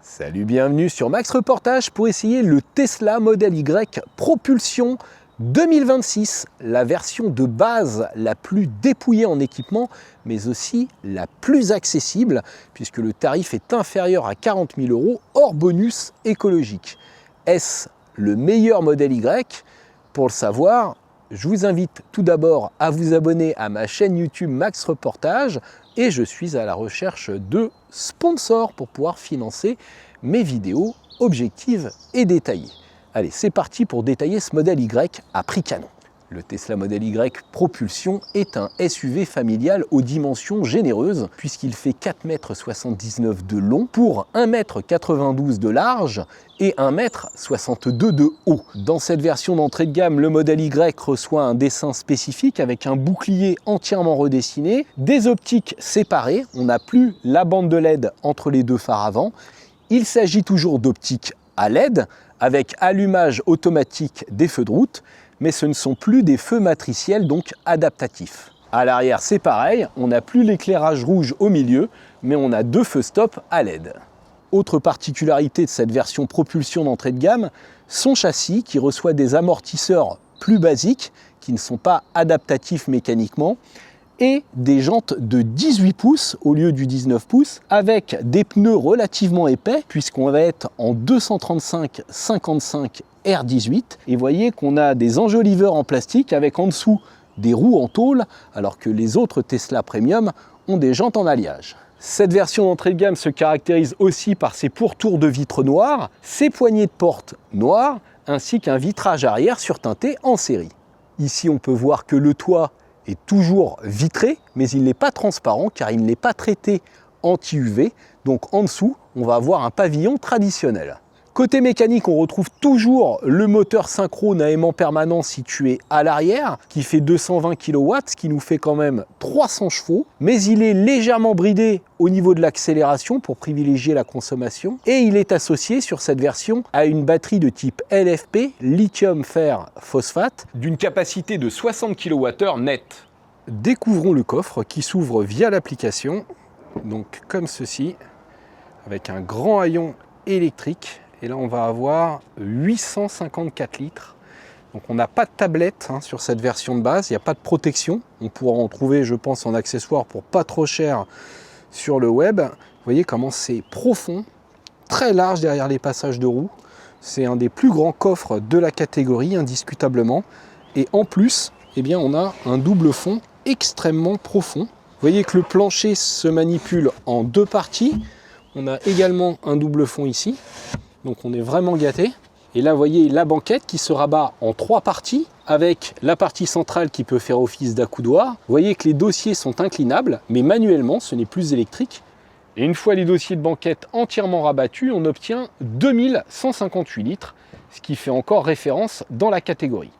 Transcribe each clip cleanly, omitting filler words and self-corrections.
Salut, bienvenue sur Max Reportage pour essayer le Tesla Model Y Propulsion 2026, la version de base la plus dépouillée en équipement, mais aussi la plus accessible, puisque le tarif est inférieur à 40 000 € hors bonus écologique. Est-ce le meilleur Model Y? Pour le savoir, je vous invite tout d'abord à vous abonner à ma chaîne YouTube Max Reportage et je suis à la recherche de sponsors pour pouvoir financer mes vidéos objectives et détaillées. Allez, c'est parti pour détailler ce Model Y à prix canon. Le Tesla Model Y Propulsion est un SUV familial aux dimensions généreuses puisqu'il fait 4,79 m de long pour 1,92 m de large et 1,62 m de haut. Dans cette version d'entrée de gamme, le Model Y reçoit un dessin spécifique avec un bouclier entièrement redessiné, des optiques séparées, on n'a plus la bande de LED entre les deux phares avant. Il s'agit toujours d'optiques à LED avec allumage automatique des feux de route, mais ce ne sont plus des feux matriciels, donc adaptatifs. À l'arrière, c'est pareil, on n'a plus l'éclairage rouge au milieu, mais on a deux feux stop à LED. Autre particularité de cette version propulsion d'entrée de gamme, son châssis qui reçoit des amortisseurs plus basiques, qui ne sont pas adaptatifs mécaniquement, et des jantes de 18 pouces au lieu du 19 pouces, avec des pneus relativement épais, puisqu'on va être en 235/55 R18. Et voyez qu'on a des enjoliveurs en plastique avec en dessous des roues en tôle, alors que les autres Tesla Premium ont des jantes en alliage. Cette version d'entrée de gamme se caractérise aussi par ses pourtours de vitres noires, ses poignées de porte noires, ainsi qu'un vitrage arrière surteinté en série. Ici, on peut voir que le toit est toujours vitré, mais il n'est pas transparent car il n'est pas traité anti-UV. Donc en dessous, on va avoir un pavillon traditionnel. Côté mécanique, on retrouve toujours le moteur synchrone à aimant permanent situé à l'arrière, qui fait 220 kW, ce qui nous fait quand même 300 chevaux, mais il est légèrement bridé au niveau de l'accélération pour privilégier la consommation, et il est associé sur cette version à une batterie de type LFP, lithium fer phosphate, d'une capacité de 60 kWh net. Découvrons le coffre qui s'ouvre via l'application, donc comme ceci, avec un grand haillon électrique. Et là, on va avoir 854 litres. Donc, on n'a pas de tablette sur cette version de base. Il n'y a pas de protection. On pourra en trouver, je pense, en accessoire pour pas trop cher sur le web. Vous voyez comment c'est profond, très large derrière les passages de roues. C'est un des plus grands coffres de la catégorie, indiscutablement. Et en plus, eh bien, on a un double fond extrêmement profond. Vous voyez que le plancher se manipule en deux parties. On a également un double fond ici. Donc on est vraiment gâté. Et là, vous voyez la banquette qui se rabat en trois parties, avec la partie centrale qui peut faire office d'accoudoir. Vous voyez que les dossiers sont inclinables, mais manuellement, ce n'est plus électrique. Et une fois les dossiers de banquette entièrement rabattus, on obtient 2158 litres, ce qui fait encore référence dans la catégorie.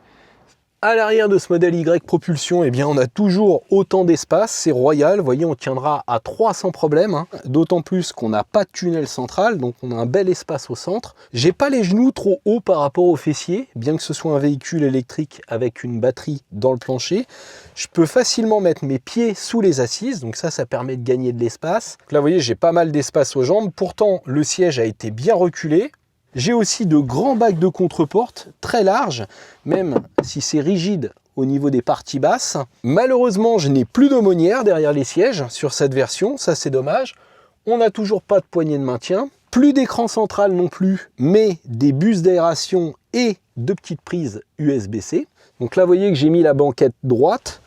À l'arrière de ce Model Y Propulsion, eh bien, on a toujours autant d'espace, c'est royal, vous voyez, on tiendra à 3 sans problème, d'autant plus qu'on n'a pas de tunnel central, donc on a un bel espace au centre. J'ai pas les genoux trop hauts par rapport aux fessiers, bien que ce soit un véhicule électrique avec une batterie dans le plancher. Je peux facilement mettre mes pieds sous les assises, donc ça permet de gagner de l'espace. Là, vous voyez, j'ai pas mal d'espace aux jambes, pourtant le siège a été bien reculé. J'ai aussi de grands bacs de contre-porte très larges, même si c'est rigide au niveau des parties basses. Malheureusement, je n'ai plus d'aumônière derrière les sièges sur cette version, ça c'est dommage. On n'a toujours pas de poignée de maintien, plus d'écran central non plus, mais des bus d'aération et de petites prises USB-C. Donc là, vous voyez que j'ai mis la banquette droite,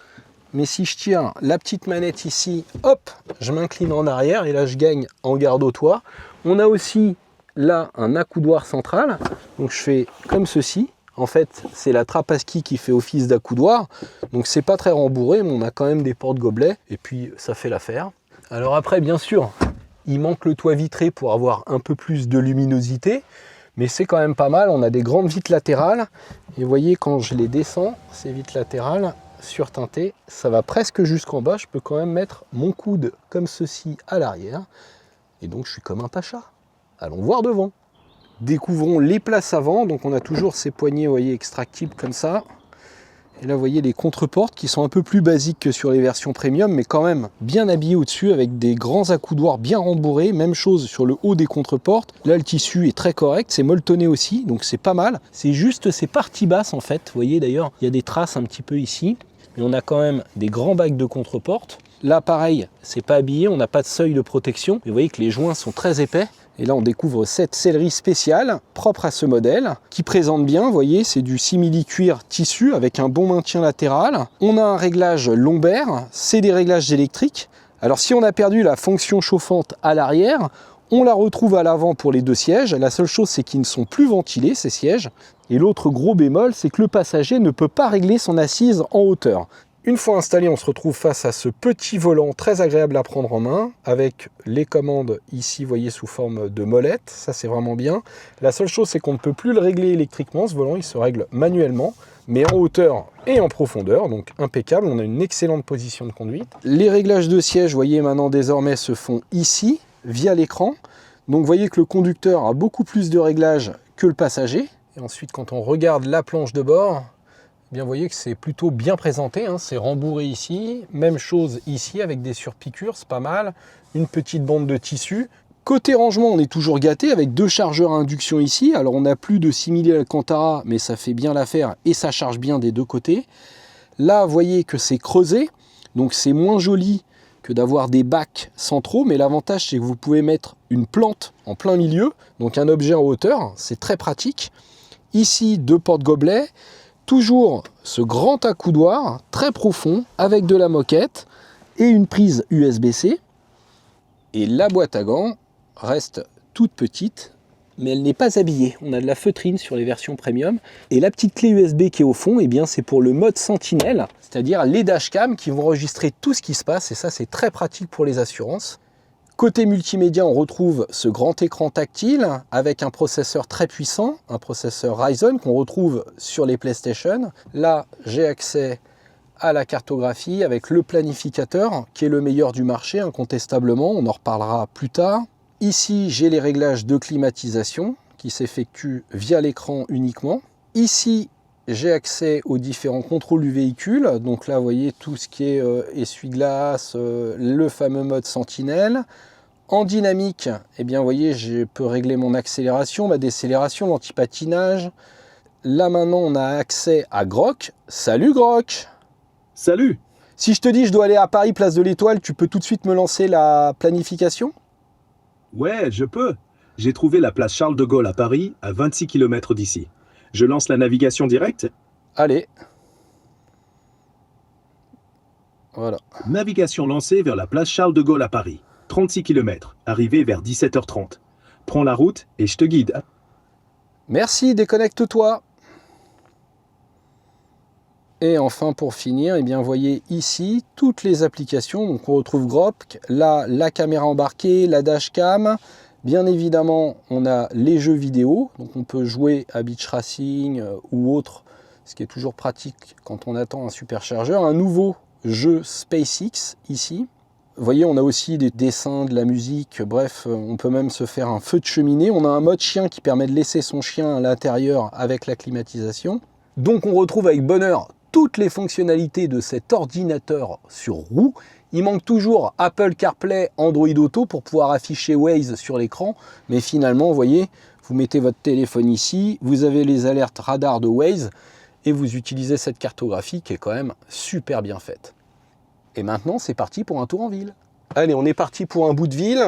mais si je tire la petite manette ici, hop, je m'incline en arrière et là je gagne en garde au toit. On a aussi là un accoudoir central, donc je fais comme ceci. En fait, c'est la trappe à ski qui fait office d'accoudoir, donc c'est pas très rembourré, mais on a quand même des porte-gobelets, et puis ça fait l'affaire. Alors après, bien sûr, il manque le toit vitré pour avoir un peu plus de luminosité, mais c'est quand même pas mal. On a des grandes vitres latérales, et vous voyez quand je les descends, ces vitres latérales surteintées, ça va presque jusqu'en bas. Je peux quand même mettre mon coude comme ceci à l'arrière, et donc je suis comme un pacha. Allons voir devant. Découvrons les places avant. Donc on a toujours ces poignées, vous voyez, extractibles comme ça. Et là, vous voyez les contreportes qui sont un peu plus basiques que sur les versions premium, mais quand même bien habillées au-dessus avec des grands accoudoirs bien rembourrés. Même chose sur le haut des contreportes. Là, le tissu est très correct, c'est molletonné aussi, donc c'est pas mal. C'est juste ces parties basses en fait. Vous voyez d'ailleurs, il y a des traces un petit peu ici. Mais on a quand même des grands bacs de contreporte. Là, pareil, c'est pas habillé, on n'a pas de seuil de protection. Mais vous voyez que les joints sont très épais. Et là, on découvre cette sellerie spéciale, propre à ce modèle, qui présente bien, vous voyez, c'est du simili-cuir tissu avec un bon maintien latéral. On a un réglage lombaire, c'est des réglages électriques. Alors, si on a perdu la fonction chauffante à l'arrière, on la retrouve à l'avant pour les deux sièges. La seule chose, c'est qu'ils ne sont plus ventilés, ces sièges. Et l'autre gros bémol, c'est que le passager ne peut pas régler son assise en hauteur. Une fois installé, on se retrouve face à ce petit volant très agréable à prendre en main, avec les commandes ici, vous voyez, sous forme de molette. Ça, c'est vraiment bien. La seule chose, c'est qu'on ne peut plus le régler électriquement. Ce volant, il se règle manuellement, mais en hauteur et en profondeur, donc impeccable. On a une excellente position de conduite. Les réglages de siège, vous voyez, maintenant, désormais, se font ici, via l'écran. Donc, vous voyez que le conducteur a beaucoup plus de réglages que le passager. Et ensuite, quand on regarde la planche de bord, eh bien, vous voyez que c'est plutôt bien présenté, hein. C'est rembourré ici, même chose ici avec des surpiqûres, c'est pas mal, une petite bande de tissu. Côté rangement, on est toujours gâté avec deux chargeurs à induction ici. Alors on n'a plus de simili Alcantara, mais ça fait bien l'affaire et ça charge bien des deux côtés. Là, vous voyez que c'est creusé, donc c'est moins joli que d'avoir des bacs centraux, mais l'avantage c'est que vous pouvez mettre une plante en plein milieu, donc un objet en hauteur, c'est très pratique. Ici, deux porte-gobelets. Toujours ce grand accoudoir très profond avec de la moquette et une prise USB-C. Et la boîte à gants reste toute petite, mais elle n'est pas habillée. On a de la feutrine sur les versions premium. Et la petite clé USB qui est au fond, eh bien, c'est pour le mode sentinelle, c'est-à-dire les dashcams qui vont enregistrer tout ce qui se passe. Et ça, c'est très pratique pour les assurances. Côté multimédia, on retrouve ce grand écran tactile avec un processeur très puissant, un processeur Ryzen qu'on retrouve sur les PlayStation. Là, j'ai accès à la cartographie avec le planificateur qui est le meilleur du marché incontestablement, on en reparlera plus tard. Ici, j'ai les réglages de climatisation qui s'effectuent via l'écran uniquement. Ici, j'ai accès aux différents contrôles du véhicule. Donc là, vous voyez tout ce qui est essuie-glace, le fameux mode sentinelle. En dynamique, eh bien, vous voyez, je peux régler mon accélération, ma décélération, l'antipatinage. Là, maintenant, on a accès à Grok. Salut Grok! Salut! Si je te dis je dois aller à Paris, place de l'Étoile, tu peux tout de suite me lancer la planification? Ouais, je peux. J'ai trouvé la place Charles de Gaulle à Paris, à 26 km d'ici. Je lance la navigation directe? Allez. Voilà. Navigation lancée vers la place Charles de Gaulle à Paris. 36 km, arrivé vers 17h30. Prends la route et je te guide. Merci, déconnecte-toi. Et enfin, pour finir, eh bien, vous voyez ici toutes les applications. Donc, on retrouve Grok, là, la caméra embarquée, la dashcam. Bien évidemment, on a les jeux vidéo. Donc, on peut jouer à Beach Racing ou autre, ce qui est toujours pratique quand on attend un superchargeur. Un nouveau jeu SpaceX ici. Vous voyez, on a aussi des dessins, de la musique, bref, on peut même se faire un feu de cheminée. On a un mode chien qui permet de laisser son chien à l'intérieur avec la climatisation. Donc on retrouve avec bonheur toutes les fonctionnalités de cet ordinateur sur roue. Il manque toujours Apple CarPlay, Android Auto pour pouvoir afficher Waze sur l'écran. Mais finalement, vous voyez, vous mettez votre téléphone ici, vous avez les alertes radar de Waze et vous utilisez cette cartographie qui est quand même super bien faite. Et maintenant, c'est parti pour un tour en ville. Allez, on est parti pour un bout de ville.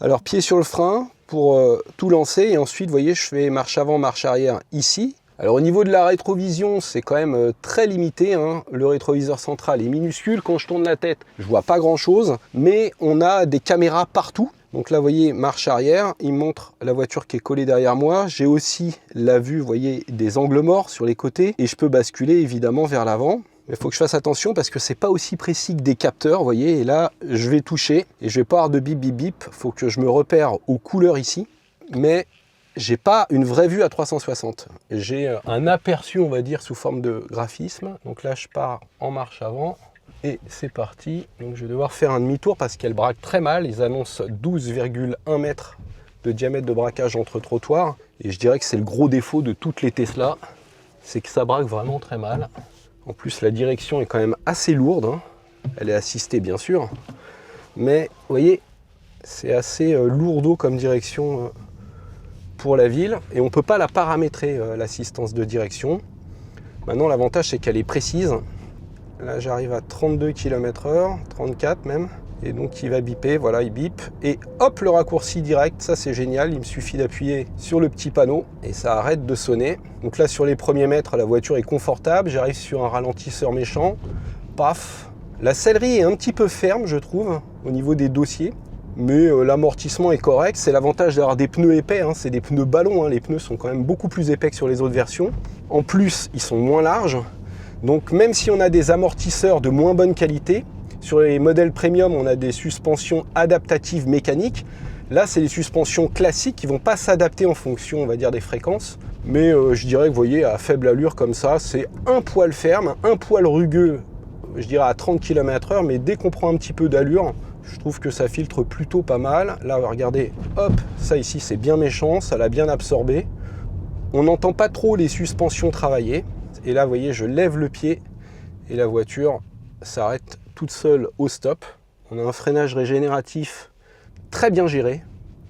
Alors, pied sur le frein pour tout lancer. Et ensuite, vous voyez, je fais marche avant, marche arrière ici. Alors, au niveau de la rétrovision, c'est quand même très limité, hein. Le rétroviseur central est minuscule. Quand je tourne la tête, je vois pas grand-chose. Mais on a des caméras partout. Donc là, vous voyez, marche arrière. Il montre la voiture qui est collée derrière moi. J'ai aussi la vue, vous voyez, des angles morts sur les côtés. Et je peux basculer, évidemment, vers l'avant. Mais il faut que je fasse attention parce que c'est pas aussi précis que des capteurs, vous voyez. Et là, je vais toucher et je vais pas avoir de bip bip bip. Il faut que je me repère aux couleurs ici. Mais j'ai pas une vraie vue à 360. J'ai un aperçu, on va dire, sous forme de graphisme. Donc là, je pars en marche avant et c'est parti. Donc je vais devoir faire un demi-tour parce qu'elle braque très mal. Ils annoncent 12,1 mètres de diamètre de braquage entre trottoirs. Et je dirais que c'est le gros défaut de toutes les Tesla. C'est que ça braque vraiment très mal. En plus, la direction est quand même assez lourde, hein. Elle est assistée bien sûr, mais vous voyez, c'est assez lourdeau comme direction pour la ville, et on ne peut pas la paramétrer, l'assistance de direction. Maintenant, l'avantage, c'est qu'elle est précise. Là, j'arrive à 32 km/h, 34 même, et donc il va biper, voilà, il bip, et hop, le raccourci direct, ça c'est génial, il me suffit d'appuyer sur le petit panneau, et ça arrête de sonner. Donc là, sur les premiers mètres, la voiture est confortable, j'arrive sur un ralentisseur méchant, paf. La sellerie est un petit peu ferme, je trouve, au niveau des dossiers, mais l'amortissement est correct. C'est l'avantage d'avoir des pneus épais, hein. C'est des pneus ballons, hein. Les pneus sont quand même beaucoup plus épais que sur les autres versions. En plus, ils sont moins larges, donc même si on a des amortisseurs de moins bonne qualité, sur les modèles premium, on a des suspensions adaptatives mécaniques. Là, c'est les suspensions classiques qui ne vont pas s'adapter en fonction, on va dire, des fréquences. Mais je dirais que, vous voyez, à faible allure comme ça, c'est un poil ferme, un poil rugueux, je dirais à 30 km/h, mais dès qu'on prend un petit peu d'allure, je trouve que ça filtre plutôt pas mal. Là, regardez, hop, ça ici, c'est bien méchant, ça l'a bien absorbé. On n'entend pas trop les suspensions travailler. Et là, vous voyez, je lève le pied et la voiture s'arrête toute seule au stop. On a un freinage régénératif très bien géré.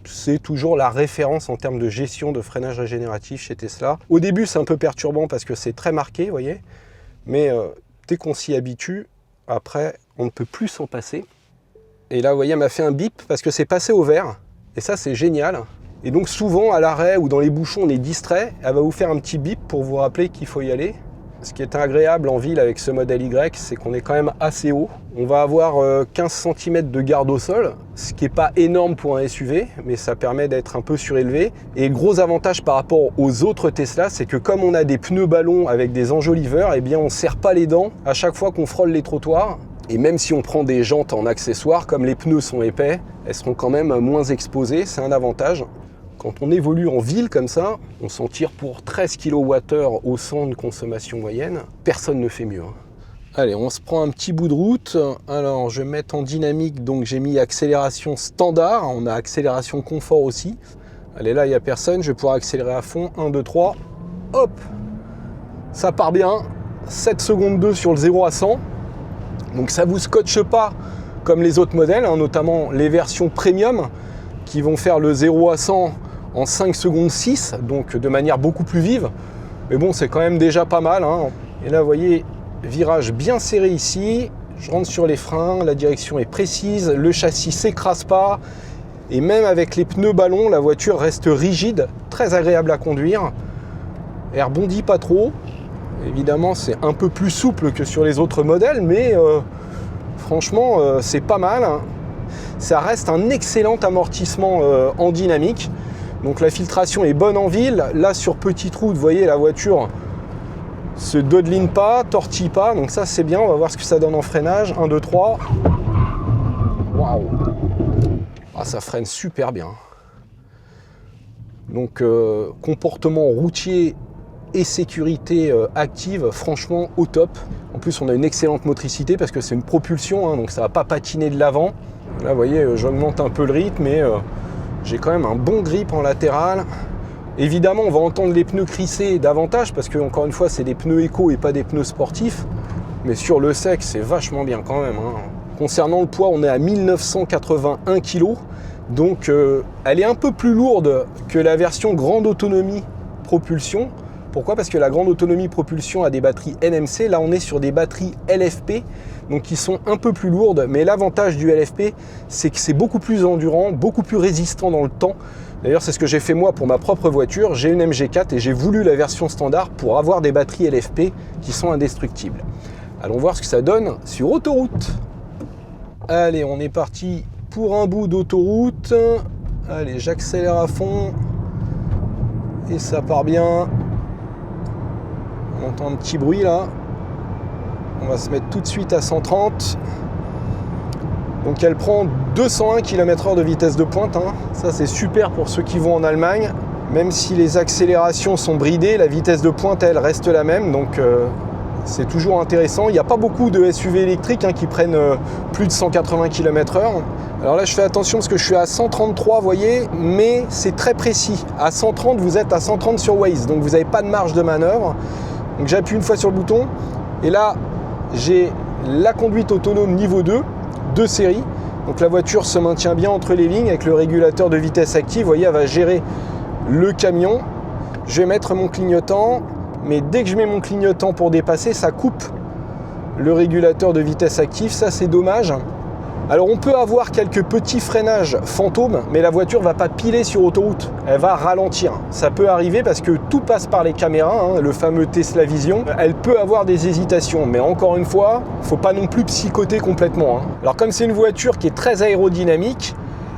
C'est toujours la référence en termes de gestion de freinage régénératif chez Tesla. Au début, c'est un peu perturbant parce que c'est très marqué, vous voyez. Mais dès qu'on s'y habitue, après, on ne peut plus s'en passer. Et là, vous voyez, elle m'a fait un bip parce que c'est passé au vert. Et ça, c'est génial. Et donc souvent, à l'arrêt ou dans les bouchons, on est distrait. Elle va vous faire un petit bip pour vous rappeler qu'il faut y aller. Ce qui est agréable en ville avec ce modèle Y, c'est qu'on est quand même assez haut. On va avoir 15 cm de garde au sol, ce qui n'est pas énorme pour un SUV, mais ça permet d'être un peu surélevé. Et le gros avantage par rapport aux autres Tesla, c'est que comme on a des pneus ballons avec des enjoliveurs, eh bien on ne serre pas les dents à chaque fois qu'on frôle les trottoirs. Et même si on prend des jantes en accessoire, comme les pneus sont épais, elles seront quand même moins exposées, c'est un avantage. Quand on évolue en ville comme ça, on s'en tire pour 13 kWh au 100 de consommation moyenne. Personne ne fait mieux. Allez, on se prend un petit bout de route. Alors, je vais mettre en dynamique, donc j'ai mis accélération standard. On a accélération confort aussi. Allez, là, il n'y a personne. Je vais pouvoir accélérer à fond. 1, 2, 3. Hop! Ça part bien. 7 secondes 2 sur le 0 à 100. Donc, ça ne vous scotche pas comme les autres modèles, hein, notamment les versions premium qui vont faire le 0 à 100 en 5 secondes 6, donc de manière beaucoup plus vive. Mais bon, c'est quand même déjà pas mal, hein. Et là, vous voyez, virage bien serré ici. Je rentre sur les freins, la direction est précise, le châssis s'écrase pas. Et même avec les pneus ballons, la voiture reste rigide, très agréable à conduire. Elle rebondit pas trop. Évidemment, c'est un peu plus souple que sur les autres modèles, mais franchement, c'est pas mal, hein. Ça reste un excellent amortissement en dynamique. Donc la filtration est bonne en ville. Là, sur petite route, vous voyez, la voiture se dodeline pas, tortille pas. Donc ça, c'est bien. On va voir ce que ça donne en freinage. 1, 2, 3. Waouh! Ah, ça freine super bien. Donc comportement routier et sécurité active, franchement au top. En plus, on a une excellente motricité parce que c'est une propulsion, hein, donc ça va pas patiner de l'avant. Là, vous voyez, j'augmente un peu le rythme, mais j'ai quand même un bon grip en latéral. Évidemment, on va entendre les pneus crisser davantage, parce que, encore une fois, c'est des pneus éco et pas des pneus sportifs. Mais sur le sec, c'est vachement bien quand même, hein. Concernant le poids, on est à 1981 kg. Donc, elle est un peu plus lourde que la version grande autonomie propulsion. Pourquoi? Parce que la grande autonomie propulsion a des batteries NMC. Là, on est sur des batteries LFP, donc qui sont un peu plus lourdes. Mais l'avantage du LFP, c'est que c'est beaucoup plus endurant, beaucoup plus résistant dans le temps. D'ailleurs, c'est ce que j'ai fait moi pour ma propre voiture. J'ai une MG4 et j'ai voulu la version standard pour avoir des batteries LFP qui sont indestructibles. Allons voir ce que ça donne sur autoroute. Allez, on est parti pour un bout d'autoroute. Allez, j'accélère à fond. Et ça part bien. On entend un petit bruit là. On va se mettre tout de suite à 130. Donc elle prend 201 km/h de vitesse de pointe, hein. Ça c'est super pour ceux qui vont en Allemagne. Même si les accélérations sont bridées, la vitesse de pointe elle reste la même. Donc c'est toujours intéressant. Il n'y a pas beaucoup de SUV électriques, hein, qui prennent plus de 180 km/h. Alors là je fais attention parce que je suis à 133, vous voyez, mais c'est très précis. À 130, vous êtes à 130 sur Waze, donc vous n'avez pas de marge de manœuvre. Donc j'appuie une fois sur le bouton Et là, j'ai la conduite autonome niveau 2 de série. Donc la voiture se maintient bien entre les lignes avec le régulateur de vitesse actif. Vous voyez, elle va gérer le camion. Je vais mettre mon clignotant, mais dès que je mets mon clignotant pour dépasser, ça coupe le régulateur de vitesse actif. Ça, c'est dommage. Alors on peut avoir quelques petits freinages fantômes, mais la voiture ne va pas piler sur autoroute, elle va ralentir. Ça peut arriver parce que tout passe par les caméras, le fameux Tesla Vision. Elle peut avoir des hésitations, mais encore une fois, il ne faut pas non plus psychoter complètement. Alors comme c'est une voiture qui est très aérodynamique,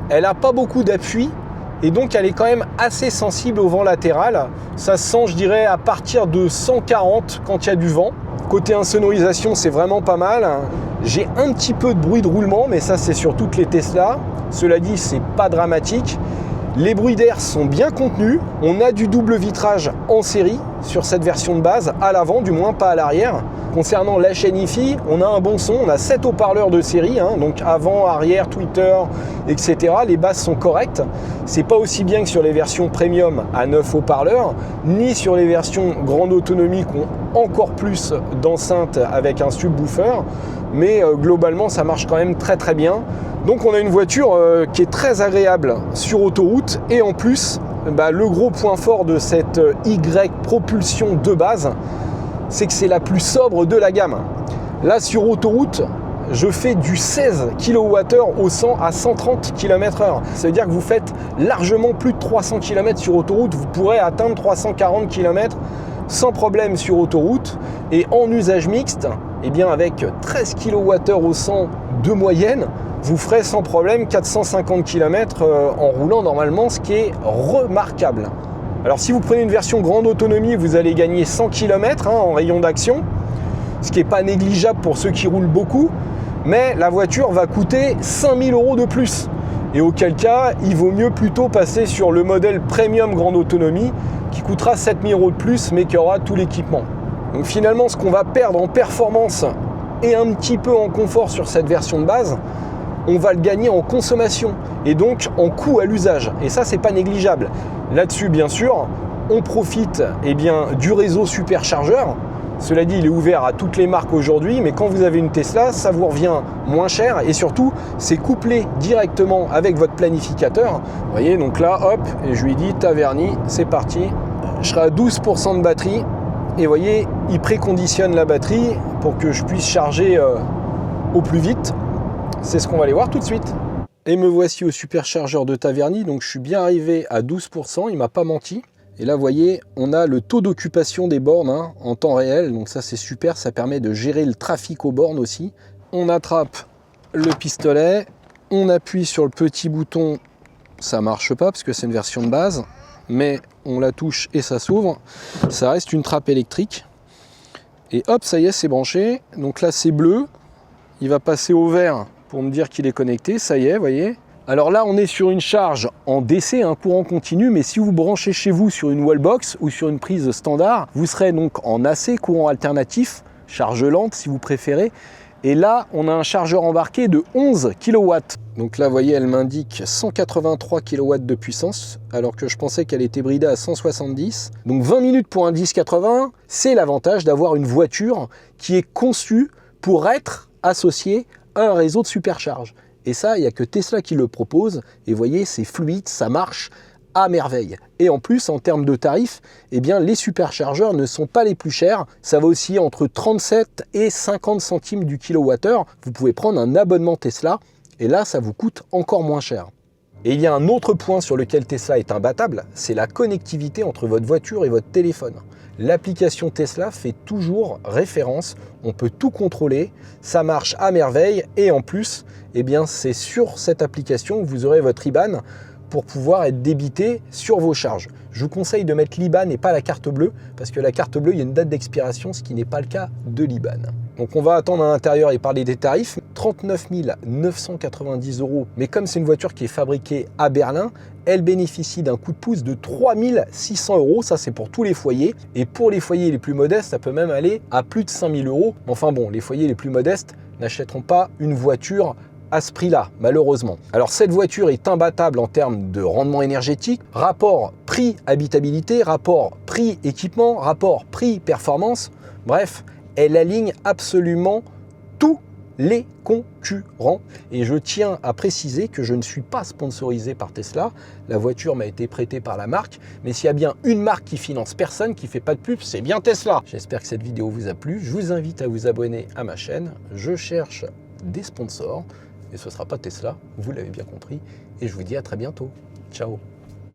elle n'a pas beaucoup d'appui, et donc elle est quand même assez sensible au vent latéral. Ça se sent, je dirais, à partir de 140 quand il y a du vent. Côté insonorisation, c'est vraiment pas mal. J'ai un petit peu de bruit de roulement, mais ça c'est sur toutes les Tesla. Cela dit, c'est pas dramatique. Les bruits d'air sont bien contenus. On a du double vitrage en série sur cette version de base, à l'avant du moins, pas à l'arrière. Concernant la chaîne Hi-Fi, on a un bon son, on a 7 haut-parleurs de série, donc avant, arrière, tweeter, etc. Les basses sont correctes. C'est pas aussi bien que sur les versions premium à 9 haut-parleurs, ni sur les versions grande autonomie qui ont encore plus d'enceintes avec un subwoofer, mais globalement ça marche quand même très très bien. Donc on a une voiture qui est très agréable sur autoroute, et en plus, le gros point fort de cette Y propulsion de base, c'est que c'est la plus sobre de la gamme. Là sur autoroute, je fais du 16 kWh au 100 à 130 km/h. Ça veut dire que vous faites largement plus de 300 km sur autoroute. Vous pourrez atteindre 340 km sans problème sur autoroute. Et en usage mixte, avec 13 kWh au 100 de moyenne, vous ferez sans problème 450 km en roulant normalement, ce qui est remarquable. Alors si vous prenez une version grande autonomie, vous allez gagner 100 km en rayon d'action, ce qui n'est pas négligeable pour ceux qui roulent beaucoup, mais la voiture va coûter 5000 € de plus. Et auquel cas, il vaut mieux plutôt passer sur le modèle premium grande autonomie qui coûtera 7000 € de plus, mais qui aura tout l'équipement. Donc finalement, ce qu'on va perdre en performance et un petit peu en confort sur cette version de base, on va le gagner en consommation et donc en coût à l'usage. Et ça, c'est pas négligeable. Là-dessus, bien sûr, on profite du réseau superchargeur. Cela dit, il est ouvert à toutes les marques aujourd'hui, mais quand vous avez une Tesla, ça vous revient moins cher et surtout, c'est couplé directement avec votre planificateur. Vous voyez, donc là, hop, et je lui dis Taverny, c'est parti. Je serai à 12% de batterie et vous voyez, il préconditionne la batterie pour que je puisse charger au plus vite. C'est ce qu'on va aller voir tout de suite. Et me voici au superchargeur de Taverny, donc je suis bien arrivé à 12%, il m'a pas menti. Et là, vous voyez, on a le taux d'occupation des bornes en temps réel, donc ça c'est super, ça permet de gérer le trafic aux bornes aussi. On attrape le pistolet, on appuie sur le petit bouton, ça marche pas parce que c'est une version de base, mais on la touche et ça s'ouvre. Ça reste une trappe électrique. Et hop, ça y est, c'est branché. Donc là, c'est bleu, il va passer au vert pour me dire qu'il est connecté, ça y est, vous voyez. Alors là, on est sur une charge en DC, un courant continu, mais si vous branchez chez vous sur une wallbox ou sur une prise standard, vous serez donc en AC, courant alternatif, charge lente si vous préférez. Et là, on a un chargeur embarqué de 11 kW. Donc là, vous voyez, elle m'indique 183 kW de puissance, alors que je pensais qu'elle était bridée à 170. Donc 20 minutes pour un 1080, c'est l'avantage d'avoir une voiture qui est conçue pour être associée à un réseau de supercharge. Et ça, il n'y a que Tesla qui le propose. Et vous voyez, c'est fluide, ça marche à merveille. Et en plus, en termes de tarifs, les superchargeurs ne sont pas les plus chers. Ça va aussi entre 37 et 50 centimes du kilowattheure. Vous pouvez prendre un abonnement Tesla et là, ça vous coûte encore moins cher. Et il y a un autre point sur lequel Tesla est imbattable, c'est la connectivité entre votre voiture et votre téléphone. L'application Tesla fait toujours référence, on peut tout contrôler, ça marche à merveille et en plus, c'est sur cette application que vous aurez votre IBAN pour pouvoir être débité sur vos charges. Je vous conseille de mettre l'IBAN et pas la carte bleue, parce que la carte bleue, il y a une date d'expiration, ce qui n'est pas le cas de l'IBAN. Donc on va attendre à l'intérieur et parler des tarifs. 39 990 €, mais comme c'est une voiture qui est fabriquée à Berlin, elle bénéficie d'un coup de pouce de 3 600 €, ça c'est pour tous les foyers. Et pour les foyers les plus modestes, ça peut même aller à plus de 5 000 €. Enfin bon, les foyers les plus modestes n'achèteront pas une voiture à ce prix-là, malheureusement. Alors cette voiture est imbattable en termes de rendement énergétique, rapport prix-habitabilité, rapport prix-équipement, rapport prix-performance. Bref, elle aligne absolument tous les concurrents. Et je tiens à préciser que je ne suis pas sponsorisé par Tesla. La voiture m'a été prêtée par la marque. Mais s'il y a bien une marque qui finance personne, qui ne fait pas de pub, c'est bien Tesla. J'espère que cette vidéo vous a plu. Je vous invite à vous abonner à ma chaîne. Je cherche des sponsors. Et ce ne sera pas Tesla, vous l'avez bien compris. Et je vous dis à très bientôt. Ciao.